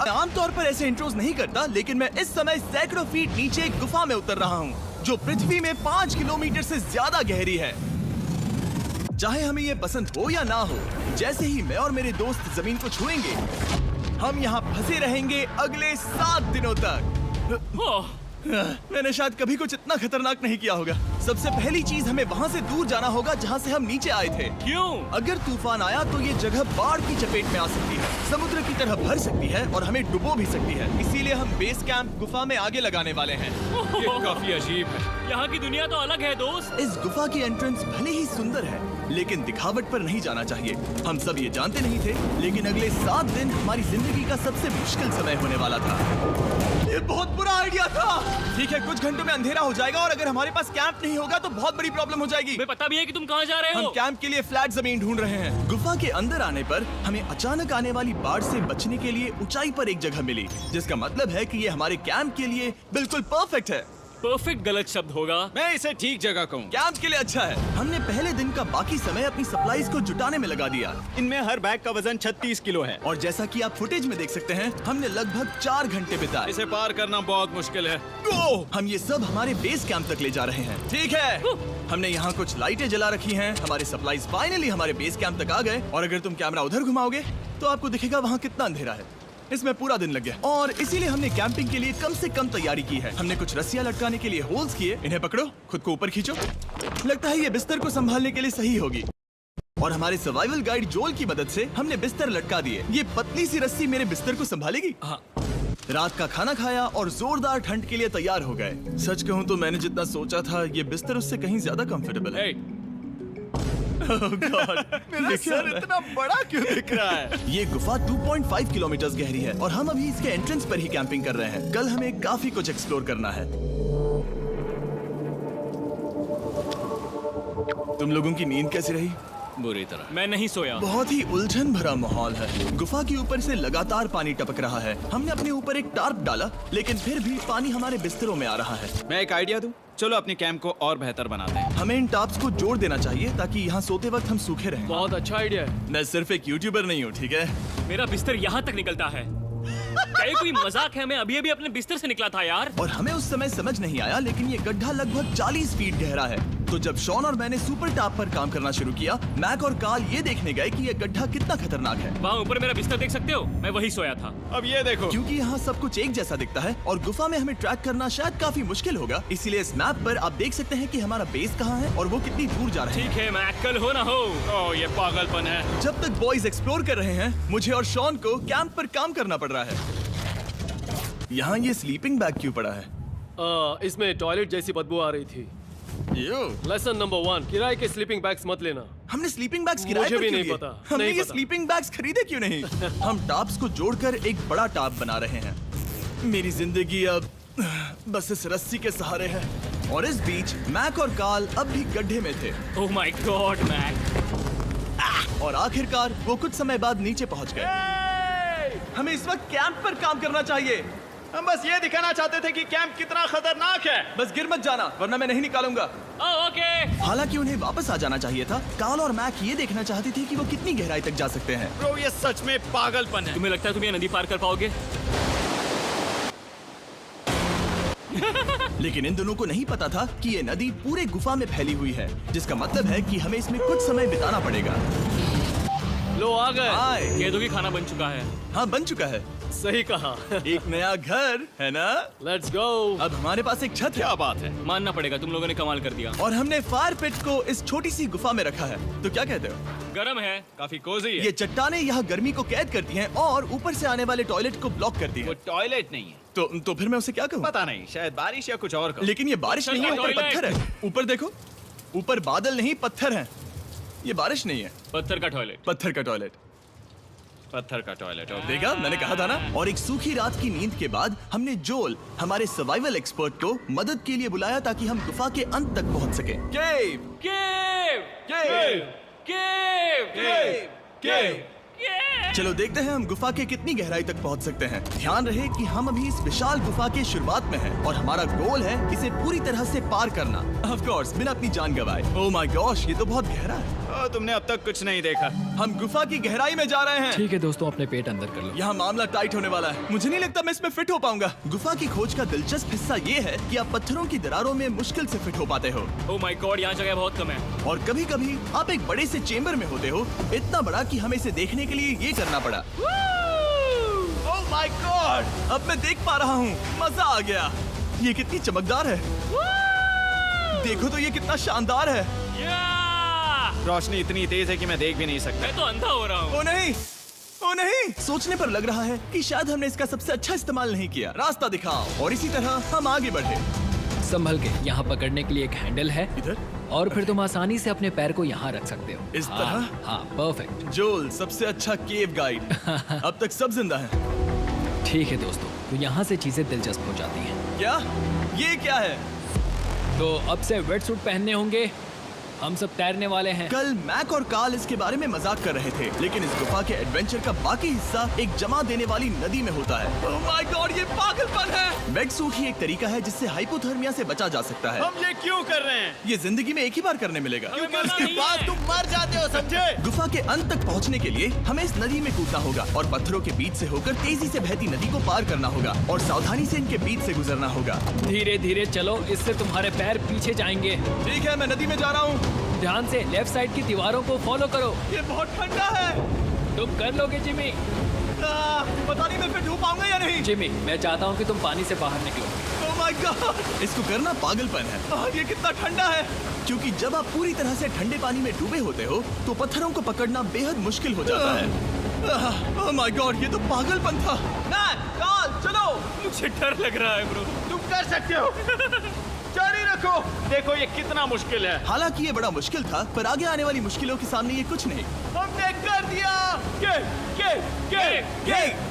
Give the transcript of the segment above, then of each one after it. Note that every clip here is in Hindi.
आमतौर पर ऐसे इंट्रोज नहीं करता, लेकिन मैं इस समय सैकड़ों फीट नीचे एक गुफा में उतर रहा हूँ जो पृथ्वी में 5 किलोमीटर से ज्यादा गहरी है। चाहे हमें ये पसंद हो या ना हो, जैसे ही मैं और मेरे दोस्त जमीन को छुएंगे, हम यहाँ फंसे रहेंगे अगले 7 दिनों तक। मैंने शायद कभी कुछ इतना खतरनाक नहीं किया होगा। सबसे पहली चीज, हमें वहाँ से दूर जाना होगा जहाँ से हम नीचे आए थे। क्यों? अगर तूफान आया तो ये जगह बाढ़ की चपेट में आ सकती है, समुद्र की तरह भर सकती है और हमें डुबो भी सकती है। इसीलिए हम बेस कैंप गुफा में आगे लगाने वाले हैं। ये काफी अजीब है। यहाँ की दुनिया तो अलग है दोस्त। इस गुफा की एंट्रेंस भले ही सुंदर है, लेकिन दिखावट पर नहीं जाना चाहिए। हम सब ये जानते नहीं थे, लेकिन अगले 7 दिन हमारी जिंदगी का सबसे मुश्किल समय होने वाला था। ये बहुत बुरा आइडिया था। ठीक है, कुछ घंटों में अंधेरा हो जाएगा और अगर हमारे पास कैंप नहीं होगा तो बहुत बड़ी प्रॉब्लम हो जाएगी। तुम्हें पता भी है कि तुम कहाँ जा रहे हो? हम कैंप के लिए फ्लैट जमीन ढूंढ रहे हैं। गुफा के अंदर आने पर हमें अचानक आने वाली बाढ़ से बचने के लिए ऊंचाई पर एक जगह मिली, जिसका मतलब है कि ये हमारे कैंप के लिए बिल्कुल परफेक्ट है। परफेक्ट गलत शब्द होगा। मैं इसे ठीक जगह कहूँ। कैंप के लिए अच्छा है। हमने पहले दिन का बाकी समय अपनी सप्लाईज को जुटाने में लगा दिया। इनमें हर बैग का वजन 36 किलो है। और जैसा कि आप फुटेज में देख सकते हैं, हमने लगभग 4 घंटे बिताए। इसे पार करना बहुत मुश्किल है। हम ये सब हमारे बेस कैंप तक ले जा रहे हैं। ठीक है, हमने यहाँ कुछ लाइटें जला रखी हैं। हमारे सप्लाईज फाइनली हमारे बेस कैंप तक आ गए। और अगर तुम कैमरा उधर घुमाओगे तो आपको दिखेगा वहाँ कितना अंधेरा है। इसमें पूरा दिन लग गया और इसीलिए हमने कैंपिंग के लिए कम से कम तैयारी की है। हमने कुछ रस्सियां लटकाने के लिए होल्स किए। इन्हें पकड़ो, खुद को ऊपर खींचो। लगता है ये बिस्तर को संभालने के लिए सही होगी। और हमारे सर्वाइवल गाइड जोल की मदद से हमने बिस्तर लटका दिए। ये पतली सी रस्सी मेरे बिस्तर को संभालेगी। हाँ। रात का खाना खाया और जोरदार ठंड के लिए तैयार हो गए। सच कहूँ तो मैंने जितना सोचा था, ये बिस्तर उससे कहीं ज्यादा कंफर्टेबल है। Oh God, मेरा सर इतना बड़ा क्यों दिख रहा है? ये गुफा 2.5 किलोमीटर गहरी है और हम अभी इसके एंट्रेंस पर ही कैंपिंग कर रहे हैं। कल हमें काफी कुछ एक्सप्लोर करना है। तुम लोगों की नींद कैसी रही? बुरी तरह। मैं नहीं सोया। बहुत ही उलझन भरा माहौल है। गुफा के ऊपर से लगातार पानी टपक रहा है। हमने अपने ऊपर एक टार्प डाला, लेकिन फिर भी पानी हमारे बिस्तरों में आ रहा है। मैं एक आइडिया दूं? चलो अपने कैंप को और बेहतर बनाते हैं। हमें इन टार्प्स को जोड़ देना चाहिए ताकि यहाँ सोते वक्त हम सूखे रहें। बहुत अच्छा आइडिया है। मैं सिर्फ एक यूट्यूबर नहीं हूँ, ठीक है? मेरा बिस्तर यहाँ तक निकलता है। क्या ये कोई मजाक है? मैं अभी अभी अपने बिस्तर से निकला था यार। और हमें उस समय समझ नहीं आया, लेकिन ये गड्ढा लगभग 40 फीट गहरा है। तो जब शॉन और मैंने सुपर टाप पर काम करना शुरू किया, मैक और कार्ल ये देखने गए कि ये गड्ढा कितना खतरनाक है। वहाँ ऊपर मेरा बिस्तर देख सकते हो? मैं वही सोया था। अब ये देखो। क्योंकि यहाँ सब कुछ एक जैसा दिखता है और गुफा में हमें ट्रैक करना शायद काफी मुश्किल होगा, इसीलिए इस मैप पर आप देख सकते हैं कि हमारा बेस कहाँ है और वो कितनी दूर जा रहे हैं। ठीक है, मैं कल हो ना हो। ओह, ये पागलपन है। जब तक बॉयज एक्सप्लोर कर रहे हैं, मुझे और शॉन को कैंप पर काम करना पड़ रहा है। यहाँ ये स्लीपिंग बैग क्यों पड़ा है? इसमें टॉयलेट जैसी बदबू आ रही थी। लेसन नंबर 1, किराए के स्लीपिंग बैग्स मत लेना। हमने स्लीपिंग बैग्स किराए मुझे पर भी क्यों नहीं लिए? पता, हमने नहीं ये पता। स्लीपिंग बैग्स खरीदे क्यों नहीं? हम टाप्स को जोड़कर एक बड़ा टाप बना रहे हैं। मेरी जिंदगी अब बस इस रस्सी के सहारे है। और इस बीच मैक और कार्ल अब भी गड्ढे में थे। Oh my god Mac. और आखिरकार वो कुछ समय बाद नीचे पहुंच गए। हमें इस वक्त कैंप पर काम करना चाहिए। हम बस ये दिखाना चाहते थे कि कैंप कितना खतरनाक है। बस गिर मत जाना, वरना मैं नहीं निकालूंगा। ओके। हालांकि उन्हें वापस आ जाना चाहिए था। कार्ल और मैक ये देखना चाहते थे कि वो कितनी गहराई तक जा सकते हैं। ब्रो, ये सच में पागलपन है। तुम्हें लगता है तुम ये नदी पार कर पाओगे? लेकिन इन दोनों को नहीं पता था कि ये नदी पूरे गुफा में फैली हुई है, जिसका मतलब है कि हमें इसमें कुछ समय बिताना पड़ेगा। लो आ गए। हाय। कह दो कि खाना बन चुका है। हाँ, बन चुका है। सही कहा। एक नया घर है ना? Let's go. अब हमारे पास एक छत है। क्या बात है। मानना पड़ेगा, तुम लोगों ने कमाल कर दिया। और हमने फायर पिट को इस छोटी सी गुफा में रखा है। तो क्या कहते हो? गरम है। काफी कोजी है। ये चट्टानें यहाँ गर्मी को कैद करती हैं और ऊपर से आने वाले टॉयलेट को ब्लॉक करती वो हैं। टॉयलेट नहीं है। तो फिर मैं उसे क्या कहूँ? पता नहीं, शायद बारिश या कुछ और कहूं। लेकिन ये बारिश नहीं है, ऊपर टॉयलेट। पत्थर है। ऊपर देखो, ऊपर बादल नहीं पत्थर हैं। ये बारिश नहीं है, पत्थर का टॉयलेट। पत्थर का टॉयलेट। पत्थर का टॉयलेट। देखा, मैंने कहा था ना। और एक सूखी रात की नींद के बाद हमने जोल, हमारे सर्वाइवल एक्सपर्ट को मदद के लिए बुलाया ताकि हम गुफा के अंत तक पहुंच सके। केव, केव, केव, केव, केव, केव। केव। चलो देखते हैं हम गुफा के कितनी गहराई तक पहुंच सकते हैं। ध्यान रहे कि हम अभी इस विशाल गुफा के शुरुआत में हैं और हमारा गोल है इसे पूरी तरह से पार करना। ऑफ कोर्स, बिना अपनी जान गंवाए। ओह माय गॉश, ये तो बहुत गहरा है। तुमने अब तक कुछ नहीं देखा। हम गुफा की गहराई में जा रहे हैं। ठीक है दोस्तों, अपने पेट अंदर कर लो। यहाँ मामला टाइट होने वाला है। मुझे नहीं लगता मैं इसमें फिट हो पाऊंगा। गुफा की खोज का दिलचस्प हिस्सा ये है कि आप पत्थरों की दरारों में मुश्किल से फिट हो पाते हो, ओह माय गॉड, यहाँ जगह बहुत कम है। और कभी कभी आप एक बड़े से चेम्बर में होते हो, इतना बड़ा कि हमें इसे देखने के लिए ये करना पड़ा। ओह माय गॉड! अब मैं देख पा रहा हूँ, मजा आ गया। ये कितनी चमकदार है, देखो तो ये कितना शानदार है। रोशनी इतनी तेज है कि मैं देख भी नहीं सकता। मैं तो अंधा हो रहा हूँ। ओ नहीं, ओ नहीं, सोचने पर लग रहा है कि शायद हमने इसका सबसे अच्छा इस्तेमाल नहीं किया। रास्ता दिखाओ। और इसी तरह हम आगे बढ़े। संभल के, यहाँ पकड़ने के लिए एक हैंडल है इधर? और फिर तुम आसानी से अपने पैर को यहाँ रख सकते हो। इस हाँ, तरह? हाँ, परफेक्ट। जोल, सबसे अच्छा केव गाइड। अब तक सब जिंदा हैं। ठीक है दोस्तों, तो यहाँ से चीजें दिलचस्प हो जाती हैं। क्या? ये क्या है? तो अब से वेट सूट पहनने होंगे, हम सब तैरने वाले हैं। कल मैक और कार्ल इसके बारे में मजाक कर रहे थे, लेकिन इस गुफा के एडवेंचर का बाकी हिस्सा एक जमा देने वाली नदी में होता है। ओह माय गॉड, ये पागलपन है। वेट सूट ही एक तरीका है जिससे हाइपोथर्मिया से बचा जा सकता है। हम ये क्यों कर रहे हैं? ये जिंदगी में एक ही बार करने मिलेगा। क्योंकि उसके बाद तुम मर जाते हो, समझे? गुफा के अंत तक पहुंचने के लिए हमें इस नदी में कूदना होगा और पत्थरों के बीच से होकर तेजी से बहती नदी को पार करना होगा और सावधानी से इनके बीच से गुजरना होगा। धीरे धीरे चलो, इससे तुम्हारे पैर पीछे जाएंगे। ठीक है, मैं नदी में जा रहा हूँ। ध्यान से लेफ्ट साइड की दीवारों को फॉलो करो। ये बहुत ठंडा है। तुम कर लोगे जिमी। पता नहीं मैं फिट हो पाऊंगा या नहीं। जिमी, मैं चाहता हूँ कि तुम पानी से बाहर निकलो। ओह माय गॉड, इसको करना पागलपन है। ये कितना ठंडा है। क्योंकि जब आप पूरी तरह से ठंडे पानी में डूबे होते हो तो पत्थरों को पकड़ना बेहद मुश्किल हो जाता है। ओह माय गॉड, ये तो पागलपन था। चलो। मुझे डर लग रहा है ब्रो। तुम कर सकते हो। जारी रखो। देखो ये कितना मुश्किल है। हालांकि ये बड़ा मुश्किल था, पर आगे आने वाली मुश्किलों के सामने ये कुछ नहीं। हमने कर दिया।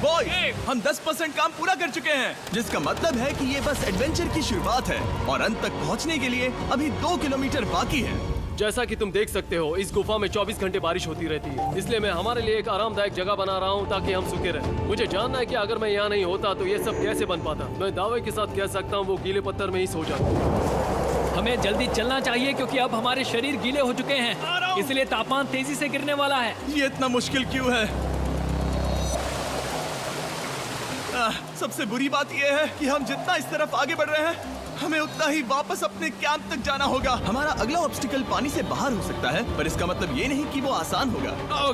बॉय, हम 10% काम पूरा कर चुके हैं, जिसका मतलब है कि ये बस एडवेंचर की शुरुआत है और अंत तक पहुंचने के लिए अभी 2 किलोमीटर बाकी है। जैसा कि तुम देख सकते हो, इस गुफा में 24 घंटे बारिश होती रहती है, इसलिए मैं हमारे लिए एक आरामदायक जगह बना रहा हूँ ताकि हम सूखे रहें। मुझे जानना है कि अगर मैं यहाँ नहीं होता तो ये सब कैसे बन पाता। मैं दावे के साथ कह सकता हूँ वो गीले पत्थर में ही सो जाता। हमें जल्दी चलना चाहिए क्योंकि अब हमारे शरीर गीले हो चुके हैं, इसलिए तापमान तेजी से गिरने वाला है। ये इतना मुश्किल क्यों है? सबसे बुरी बात यह है कि हम जितना इस तरफ आगे बढ़ रहे हैं, हमें उतना ही वापस अपने कैंप तक जाना होगा। हमारा अगला ऑब्स्टिकल पानी से बाहर हो सकता है, पर इसका मतलब ये नहीं कि वो आसान होगा।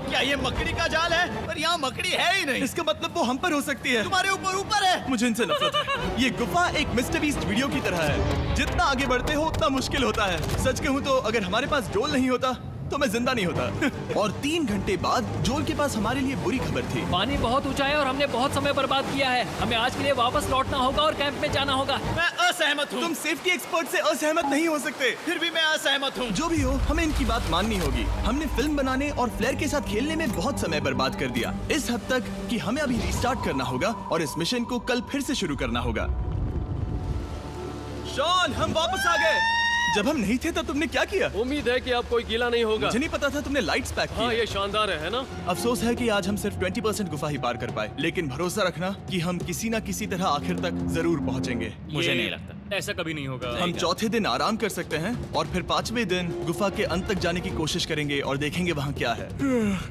क्या ये मकड़ी का जाल है? पर यहाँ मकड़ी है ही नहीं। इसका मतलब वो हम पर हो सकती है। तुम्हारे ऊपर है। मुझे इनसे नफरत है। ये गुफा एक मिस्टर बीस्ट वीडियो की तरह है, जितना आगे बढ़ते हो उतना मुश्किल होता है। सच कहूँ तो अगर हमारे पास जोल नहीं होता तो मैं जिंदा नहीं होता। और 3 घंटे बाद जोल के पास हमारे लिए बुरी खबर थी। पानी बहुत ऊंचा है और हमने बहुत समय बर्बाद किया है। हमें आज के लिए वापस लौटना होगा और कैंप में जाना होगा। मैं असहमत हूँ। तुम सेफ्टी एक्सपर्ट से असहमत नहीं हो सकते। फिर भी मैं असहमत हूँ। जो भी हो, हमें इनकी बात माननी होगी। हमने फिल्म बनाने और फ्लेयर के साथ खेलने में बहुत समय बर्बाद कर दिया, इस हद तक कि हमें अभी रिस्टार्ट करना होगा और इस मिशन को कल फिर से शुरू करना होगा। शॉन, हम वापस आ गए। जब हम नहीं थे तब तुमने क्या किया? उम्मीद है कि अब कोई गीला नहीं होगा। मुझे नहीं पता था तुमने लाइट्स पैक की। हाँ, ये शानदार है ना? अफसोस है कि आज हम सिर्फ 20% गुफा ही पार कर पाए, लेकिन भरोसा रखना कि हम किसी न किसी तरह आखिर तक जरूर पहुंचेंगे। मुझे नहीं लगता ऐसा कभी नहीं होगा। हम चौथे दिन आराम कर सकते हैं और फिर 5वें दिन गुफा के अंत तक जाने की कोशिश करेंगे और देखेंगे वहाँ क्या है।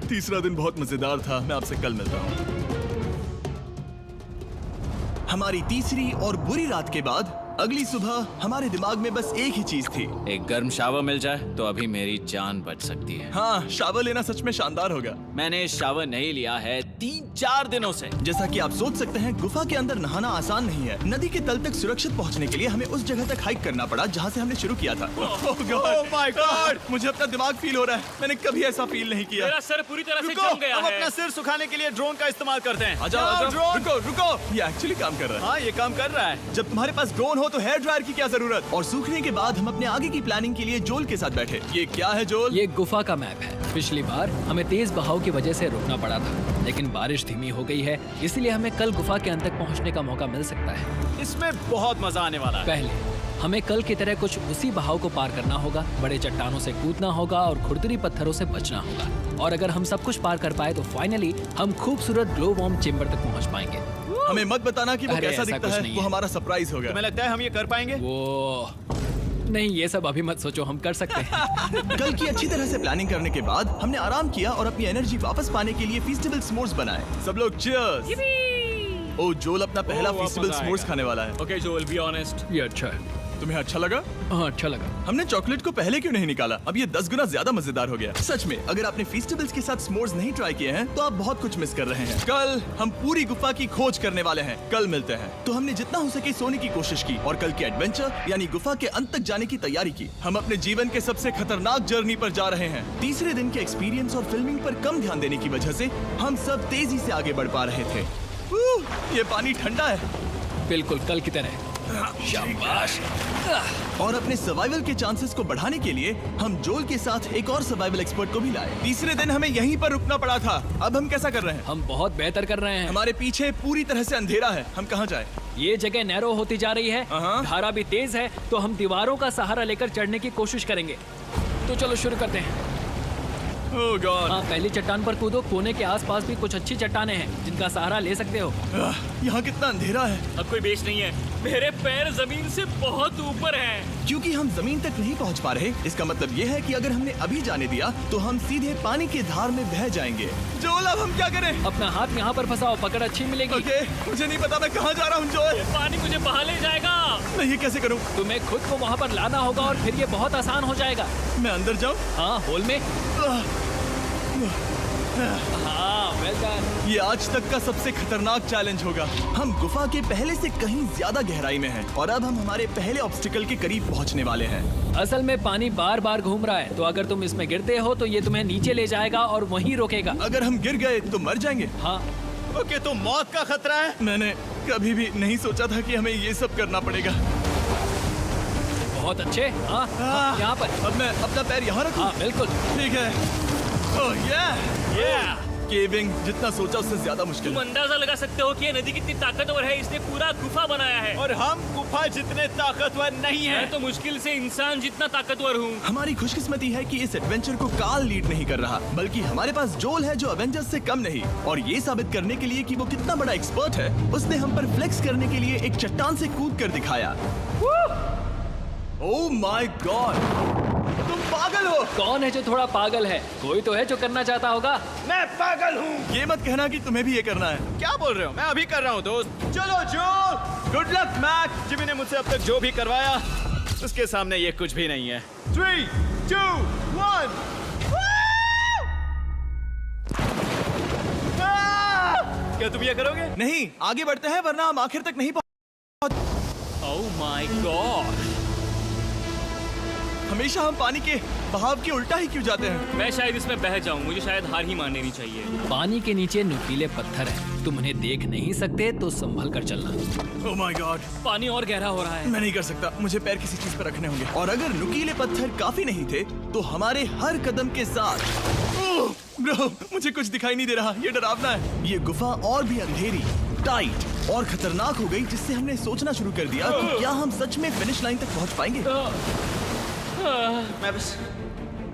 तीसरा दिन बहुत मजेदार था। मैं आपसे कल मिलता हूँ। हमारी तीसरी और बुरी रात के बाद अगली सुबह हमारे दिमाग में बस एक ही चीज थी। एक गर्म शावर मिल जाए तो अभी मेरी जान बच सकती है। हाँ, शावर लेना सच में शानदार होगा। मैंने शावर नहीं लिया है 3-4 दिनों से। जैसा कि आप सोच सकते हैं, गुफा के अंदर नहाना आसान नहीं है। नदी के तल तक सुरक्षित पहुंचने के लिए हमें उस जगह तक हाइक करना पड़ा जहां से हमने शुरू किया था। Oh my God! मुझे अपना दिमाग फील हो रहा है। मैंने कभी ऐसा फील नहीं किया। मेरा सर पूरी तरह से रुको, जम गया हम है। अपना सिर सुखाने के लिए ड्रोन का इस्तेमाल करते हैं। आजाओ, ड्रोन। रुको। ये एक्चुअली काम कर रहा है। हाँ, ये काम कर रहा है। जब तुम्हारे पास ड्रोन हो तो हेयर ड्रायर की क्या जरूरत। और सूखने के बाद हम अपने आगे की प्लानिंग के लिए जोल के साथ बैठे। ये क्या है जोल? ये गुफा का मैप है। पिछली बार हमें तेज बहाव की वजह से रुकना पड़ा था, लेकिन बारिश धीमी हो गई है, इसलिए हमें कल गुफा के अंत तक पहुंचने का मौका मिल सकता है। इसमें बहुत मजा आने वाला है। पहले हमें कल की तरह कुछ उसी बहाव को पार करना होगा, बड़े चट्टानों से कूदना होगा और खुरदरी पत्थरों से बचना होगा। और अगर हम सब कुछ पार कर पाए तो फाइनली हम खूबसूरत ग्लो वार्म चेम्बर तक पहुंच पाएंगे। हमें मत बताना कि वो अरे, कैसा ऐसा दिखता कुछ है। नहीं वो है। हमारा सरप्राइज होगा। तुम्हें लगता है हम ये कर पाएंगे? वो नहीं, ये सब अभी मत सोचो, हम कर सकते हैं। कल की अच्छी तरह से प्लानिंग करने के बाद हमने आराम किया और अपनी एनर्जी वापस पाने के लिए फीस्टेबल स्मोर्स बनाए। सब लोग चीयर्स। ओ, जोल अपना पहला बहुत फीस्टेबल मजा स्मोर्स आएगा। खाने वाला है। Okay Joel, be honest. ये अच्छा है। तुम्हें अच्छा लगा? हाँ, अच्छा लगा। हमने चॉकलेट को पहले क्यों नहीं निकाला? अब ये 10 गुना ज्यादा मजेदार हो गया। सच में, अगर आपने फीस्टेबल्स के साथ स्मोर्स नहीं ट्राई किए हैं तो आप बहुत कुछ मिस कर रहे हैं। कल हम पूरी गुफा की खोज करने वाले हैं। कल मिलते हैं। तो हमने जितना हो सके सोने की कोशिश की और कल के एडवेंचर यानी गुफा के अंत तक जाने की तैयारी की। हम अपने जीवन के सबसे खतरनाक जर्नी पर जा रहे हैं। तीसरे दिन के एक्सपीरियंस और फिल्मिंग पर कम ध्यान देने की वजह से हम सब तेजी से आगे बढ़ पा रहे थे। ये पानी ठंडा है। बिल्कुल कल की तरह। शाबाश। और अपने सर्वाइवल के चांसेस को बढ़ाने के लिए हम जोल के साथ एक और सर्वाइवल एक्सपर्ट को भी लाए। तीसरे दिन हमें यहीं पर रुकना पड़ा था। अब हम कैसा कर रहे हैं? हम बहुत बेहतर कर रहे हैं। हमारे पीछे पूरी तरह से अंधेरा है। हम कहाँ जाए? ये जगह नैरो होती जा रही है, हाँ। धारा भी तेज है, तो हम दीवारों का सहारा लेकर चढ़ने की कोशिश करेंगे। तो चलो शुरू करते हैं। ओह गॉड। हाँ, पहली चट्टान पर कूदो। कोने के आसपास भी कुछ अच्छी चट्टानें हैं जिनका सहारा ले सकते हो। यहाँ कितना अंधेरा है। अब कोई बेस नहीं है। मेरे पैर जमीन से बहुत ऊपर हैं। क्योंकि हम जमीन तक नहीं पहुँच पा रहे, इसका मतलब ये है कि अगर हमने अभी जाने दिया तो हम सीधे पानी की धार में बह जाएंगे। जोल, अब हम क्या करें? अपना हाथ यहाँ पर फंसाओ, पकड़ अच्छी मिलेगी। ओके, मुझे नहीं पता मैं कहाँ जा रहा हूँ जोल। पानी मुझे बहा ले जाएगा। मैं ये कैसे करूँ? तुम्हें खुद को वहाँ पर लाना होगा और फिर ये बहुत आसान हो जाएगा। मैं अंदर जाऊँ? हाँ, होल में। हाँ, वेल डन। ये आज तक का सबसे खतरनाक चैलेंज होगा। हम गुफा के पहले से कहीं ज्यादा गहराई में हैं और अब हम हमारे पहले ऑब्स्टिकल के करीब पहुंचने वाले हैं। असल में पानी बार बार घूम रहा है, तो अगर तुम इसमें गिरते हो तो ये तुम्हें नीचे ले जाएगा और वहीं रोकेगा। अगर हम गिर गए तो मर जाएंगे। हाँ, ओके, तो मौत का खतरा है। मैंने कभी भी नहीं सोचा था कि हमें ये सब करना पड़ेगा। बहुत अच्छे। हाँ, हाँ, यहाँ पर। अब मैं अपना पैर यहाँ रखूं? हाँ, बिल्कुल। ठीक है। ओह Yeah! केविंग जितना सोचा उससे ज्यादा मुश्किल तुम है। अंदाजा लगा सकते हो कि ये नदी कितनी ताकतवर है। इसने पूरा गुफा बनाया है। और हम गुफा जितने ताकतवर नहीं मैं हैं। तो मुश्किल से इंसान जितना ताकतवर हूँ। हमारी खुशकिस्मती है कि इस एडवेंचर को काल लीड नहीं कर रहा, बल्कि हमारे पास जोल है जो अवेंजर्स से कम नहीं। और ये साबित करने के लिए कि वो कितना बड़ा एक्सपर्ट है, उसने हम पर फ्लेक्स करने के लिए एक चट्टान से कूद कर दिखाया। ओह माय गॉड, तुम पागल हो। कौन है जो थोड़ा पागल है? कोई तो है जो करना चाहता होगा। मैं पागल हूँ। ये मत कहना कि तुम्हें भी ये करना है। क्या बोल रहे हो? मैं अभी कर रहा हूँ दोस्त। चलो जो, गुड लक मैक। जिमी ने मुझसे अब तक जो भी करवाया उसके सामने ये कुछ भी नहीं है। 3, 2, 1। क्या तुम ये करोगे? नहीं, आगे बढ़ते हैं वरना हम आखिर तक नहीं पहुंच। ओह माय गॉड। हमेशा हम पानी के बहाव के उल्टा ही क्यों जाते हैं? मैं शायद इसमें बह जाऊं। मुझे शायद हार ही मान लेनी चाहिए। पानी के नीचे नुकीले पत्थर हैं। तुम उन्हें देख नहीं सकते तो संभल कर चलना। ओह माय गॉड, पानी और गहरा हो रहा है। मैं नहीं कर सकता। मुझे पैर किसी चीज पर रखने होंगे। और अगर नुकीले पत्थर काफी नहीं थे तो हमारे हर कदम के साथ ओह ब्रो, मुझे कुछ दिखाई नहीं दे रहा। ये डरावना है। ये गुफा और भी अंधेरी, टाइट और खतरनाक हो गई, जिससे हमने सोचना शुरू कर दिया कि क्या हम सच में फिनिश लाइन तक पहुंच पाएंगे।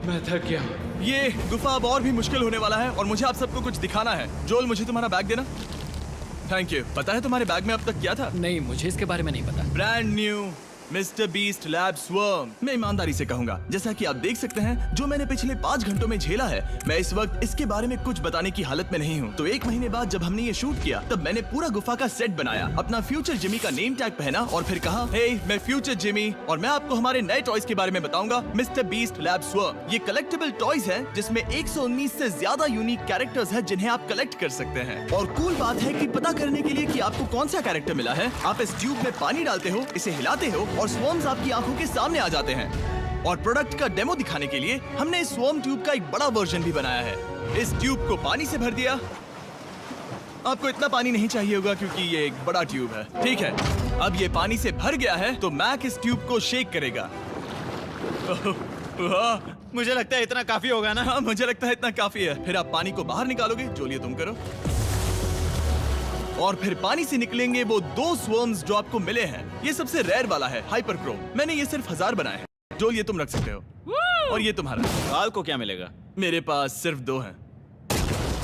मैं थक गया। ये गुफा अब और भी मुश्किल होने वाला है और मुझे आप सबको कुछ दिखाना है। जोल, मुझे तुम्हारा बैग देना। Thank you. पता है तुम्हारे बैग में अब तक क्या था? नहीं, मुझे इसके बारे में नहीं पता। Brand new mister beast lab swarm. मैं ईमानदारी से कहूंगा, जैसा कि आप देख सकते हैं, जो मैंने पिछले 5 घंटों में झेला है, मैं इस वक्त इसके बारे में कुछ बताने की हालत में नहीं हूँ। तो 1 महीने बाद जब हमने ये शूट किया, तब मैंने पूरा गुफा का सेट बनाया, अपना फ्यूचर जिमी का नेम टैग पहना और फिर कहा, हे मैं फ्यूचर जिमी और मैं आपको हमारे नए टॉयज के बारे में बताऊंगा, मिस्टर बीस्ट लैब स्वर्म। ये कलेक्टेबल टॉयज हैं जिसमें 119 से ज्यादा यूनिक कैरेक्टर्स हैं जिन्हें आप कलेक्ट कर सकते हैं। और कूल बात है कि पता करने के लिए कि आपको कौन सा कैरेक्टर मिला है, आप इस ट्यूब में पानी डालते हो, इसे हिलाते हो और स्वर्म्स आपकी आंखों के सामने आ जाते हैं। और प्रोडक्ट का डेमो दिखाने के लिए हमने इस स्वॉर्म ट्यूब का एक बड़ा वर्जन भी बनाया है। इस ट्यूब को पानी से भर दिया। आपको इतना पानी नहीं चाहिए होगा क्योंकि ये एक बड़ा ट्यूब है। ठीक है, अब ये पानी से भर गया है तो मैक इस ट्यूब को शेक करेगा। मुझे लगता है इतना काफी होगा ना? हाँ, मुझे लगता है इतना काफी है। फिर आप पानी को बाहर निकालोगे, जो लिए तुम करो। और फिर पानी से निकलेंगे वो 2 स्वर्म्स जो आपको मिले हैं। ये सबसे रेयर वाला है, हाइपरक्रोम। मैंने ये सिर्फ 1000 बनाए हैं। जो ये तुम रख सकते हो। और ये तुम्हारा। काल को क्या मिलेगा? मेरे पास सिर्फ 2 हैं।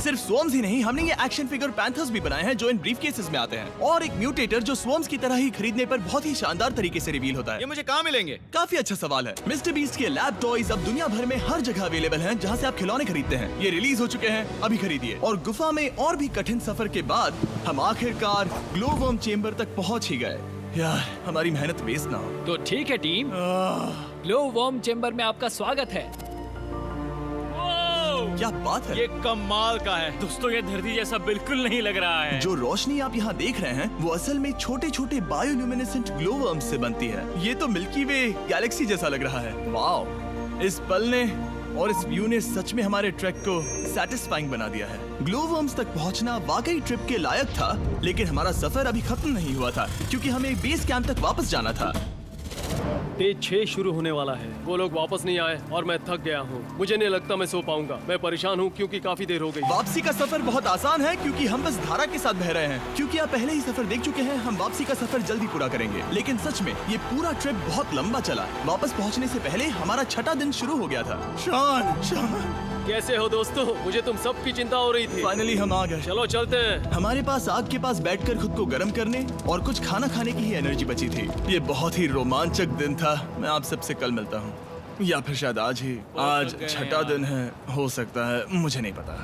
सिर्फ स्वॉर्म्स ही नहीं, हमने ये एक्शन फिगर पैंथर्स भी बनाए हैं जो इन ब्रीफ केसेस में आते हैं, और एक म्यूटेटर जो स्वॉर्म्स की तरह ही खरीदने पर बहुत ही शानदार तरीके से रिवील होता ये है। मुझे कहाँ मिलेंगे? काफी अच्छा सवाल है। मिस्टर बीस्ट के लैब टॉयज अब दुनिया भर में हर जगह अवेलेबल हैं जहां से आप खिलौने खरीदते हैं। ये रिलीज हो चुके हैं, अभी खरीदिए। और गुफा में और भी कठिन सफर के बाद हम आखिरकार ग्लो वर्म चेम्बर तक पहुंच ही गए। यार, हमारी मेहनत वेस्ट ना हो। तो ठीक है टीम, ग्लो वर्म चेम्बर में आपका स्वागत है। क्या बात है? ये कमाल का है। दोस्तों ये धरती जैसा बिल्कुल नहीं लग रहा है। जो रोशनी आप यहाँ देख रहे हैं वो असल में छोटे छोटे बायोल्यूमिनेसेंट ग्लो वर्म्स से बनती है। ये तो मिल्की वे गैलेक्सी जैसा लग रहा है। वाओ, इस पल ने और इस व्यू ने सच में हमारे ट्रैक को सैटिस्फाइंग बना दिया है। ग्लो वर्म्स तक पहुंचना वाकई ट्रिप के लायक था, लेकिन हमारा सफर अभी खत्म नहीं हुआ था क्योंकि हमें बेस कैंप तक वापस जाना था। डे 6 शुरू होने वाला है। वो लोग वापस नहीं आए और मैं थक गया हूँ। मुझे नहीं लगता मैं सो पाऊंगा। मैं परेशान हूँ क्योंकि काफी देर हो गई। वापसी का सफर बहुत आसान है क्योंकि हम बस धारा के साथ बह रहे हैं। क्योंकि आप पहले ही सफर देख चुके हैं, हम वापसी का सफर जल्दी पूरा करेंगे। लेकिन सच में ये पूरा ट्रिप बहुत लंबा चला। वापस पहुंचने से पहले हमारा 6वां दिन शुरू हो गया था। शान, कैसे हो दोस्तों? मुझे तुम सब की चिंता हो रही थी। फाइनली हम आ गए। चलो चलते हैं। हमारे पास आग के पास बैठकर खुद को गर्म करने और कुछ खाना खाने की ही एनर्जी बची थी। ये बहुत ही रोमांचक दिन था। मैं आप सबसे कल मिलता हूँ, या फिर शायद आज ही। आज 6वां दिन है, हो सकता है, मुझे नहीं पता।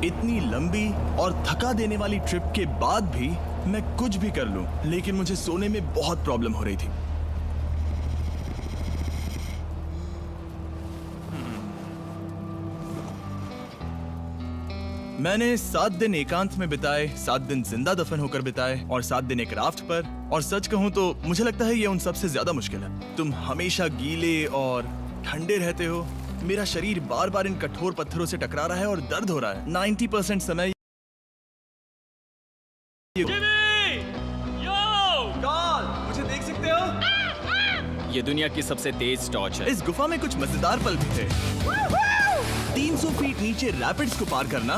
इतनी लंबी और थका देने वाली ट्रिप के बाद भी मैं कुछ भी कर लूं, लेकिन मुझे सोने में बहुत प्रॉब्लम हो रही थी। मैंने 7 दिन एकांत में बिताए, 7 दिन जिंदा दफन होकर बिताए और 7 दिन एक राफ्ट पर। और सच कहूं तो मुझे लगता है ये उन सबसे ज्यादा मुश्किल है। तुम हमेशा गीले और ठंडे रहते हो। मेरा शरीर बार बार इन कठोर पत्थरों से टकरा रहा है और दर्द हो रहा है। 90% समय मुझे देख सकते हो? ये दुनिया की सबसे तेज टॉर्च है। इस गुफा में कुछ मजेदार पल भी थे। 300 फीट नीचे रैपिड्स को पार करना,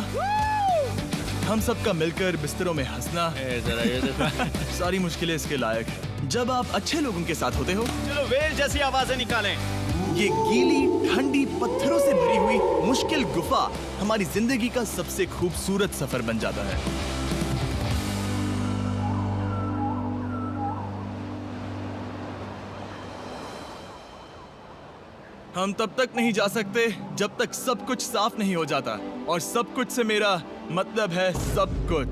हम सबका मिलकर बिस्तरों में हंसना, सारी मुश्किलें इसके लायक है जब आप अच्छे लोगों के साथ होते हो। चलो वेल जैसी आवाजें निकालें। ये गीली ठंडी पत्थरों से भरी हुई मुश्किल गुफा हमारी जिंदगी का सबसे खूबसूरत सफर बन जाता है। हम तब तक नहीं जा सकते जब तक सब कुछ साफ नहीं हो जाता, और सब कुछ से मेरा मतलब है सब कुछ।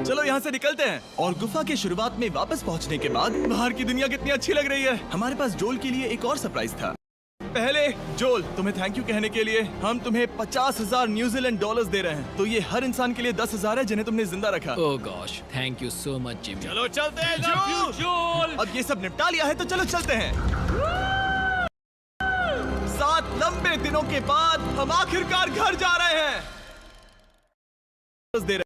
चलो यहाँ से निकलते हैं। और गुफा के शुरुआत में वापस पहुँचने के बाद बाहर की दुनिया कितनी अच्छी लग रही है। हमारे पास जोल के लिए एक और सरप्राइज था। पहले जोल, तुम्हें थैंक यू कहने के लिए हम तुम्हें 50,000 न्यूजीलैंड डॉलर्स दे रहे हैं। तो ये हर इंसान के लिए 10,000 है जिन्हें तुमने जिंदा रखा। Oh gosh, thank you so much Jimmy. चलो चलते हैं जोल। अब ये सब निपटा लिया है तो चलो चलते हैं। 7 लंबे दिनों के बाद हम आखिरकार घर जा रहे हैं।